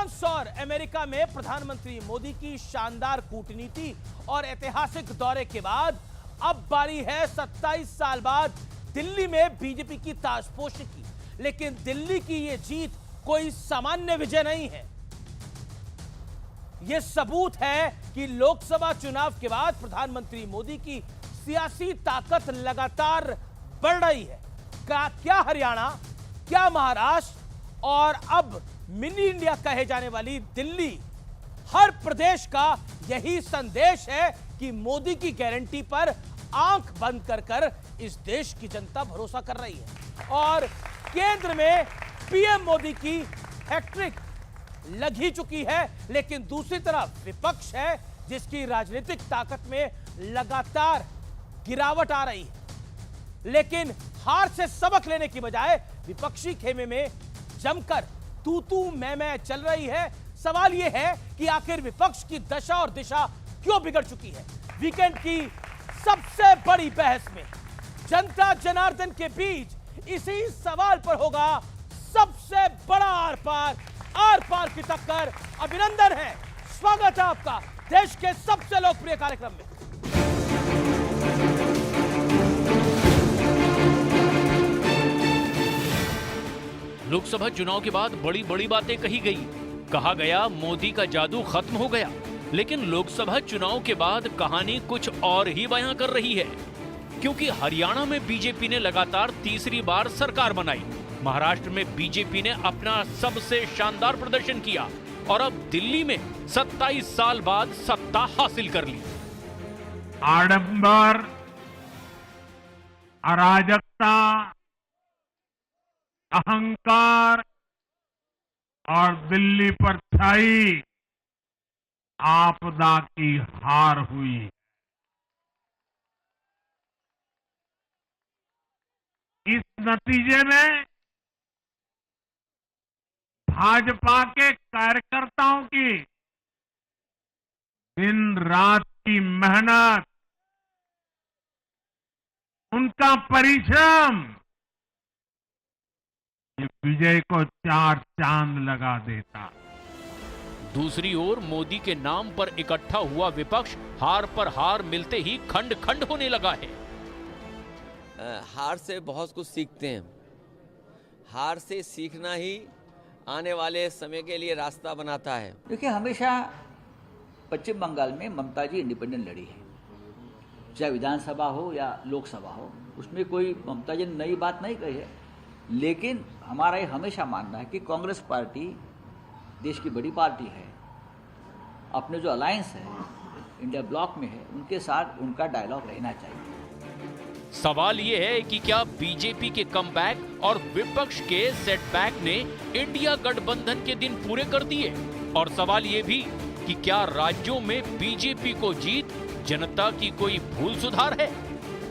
France और America में प्रधानमंत्री मोदी की शानदार कूटनीति और ऐतिहासिक दौरे के बाद अब बारी है 27 साल बाद दिल्ली में बीजेपी की ताजपोशी की। लेकिन दिल्ली की यह जीत कोई सामान्य विजय नहीं है। यह सबूत है कि लोकसभा चुनाव के बाद प्रधानमंत्री मोदी की सियासी ताकत लगातार बढ़ रही है। क्या हरियाणा, क्या महाराष्ट्र और अब मिनी इंडिया कहे जाने वाली दिल्ली, हर प्रदेश का यही संदेश है कि मोदी की गारंटी पर आंख बंद कर इस देश की जनता भरोसा कर रही है। और केंद्र में पीएम मोदी की हैट्रिक लग ही चुकी है, लेकिन दूसरी तरफ विपक्ष है जिसकी राजनीतिक ताकत में लगातार गिरावट आ रही है। लेकिन हार से सबक लेने की बजाय विपक्षी खेमे में जमकर तू मैं चल रही है। सवाल यह है कि आखिर विपक्ष की दशा और दिशा क्यों बिगड़ चुकी है। वीकेंड की सबसे बड़ी बहस में जनता जनार्दन के बीच इसी सवाल पर होगा सबसे बड़ा आर पार की टक्कर। अभिनंदन है, स्वागत है आपका देश के सबसे लोकप्रिय कार्यक्रम में। लोकसभा चुनाव के बाद बड़ी बड़ी बातें कही गई। कहा गया मोदी का जादू खत्म हो गया। लेकिन लोकसभा चुनाव के बाद कहानी कुछ और ही बयां कर रही है, क्योंकि हरियाणा में बीजेपी ने लगातार तीसरी बार सरकार बनाई। महाराष्ट्र में बीजेपी ने अपना सबसे शानदार प्रदर्शन किया और अब दिल्ली में 27 साल बाद सत्ता हासिल कर ली। आडंबर, अराजकता, अहंकार और दिल्ली पर छाई आपदा की हार हुई। इस नतीजे में भाजपा के कार्यकर्ताओं की दिन रात की मेहनत, उनका परिश्रम ये विजय को 4 चांद लगा देता। दूसरी ओर मोदी के नाम पर इकट्ठा हुआ विपक्ष हार पर हार मिलते ही खंड खंड होने लगा है। हार से बहुत कुछ सीखते हैं। हार से सीखना ही आने वाले समय के लिए रास्ता बनाता है। देखिए, हमेशा पश्चिम बंगाल में ममता जी इंडिपेंडेंट लड़ी है, चाहे विधानसभा हो या लोकसभा हो, उसमें कोई ममता जी ने नई बात नहीं कही है। लेकिन हमारा ये हमेशा मानना है कि कांग्रेस पार्टी देश की बड़ी पार्टी है, अपने जो अलायंस है इंडिया ब्लॉक में है, उनके साथ उनका डायलॉग रहना चाहिए। सवाल ये है कि क्या बीजेपी के कमबैक और विपक्ष के सेटबैक ने इंडिया गठबंधन के दिन पूरे कर दिए? और सवाल ये भी कि क्या राज्यों में बीजेपी को जीत जनता की कोई भूल सुधार है?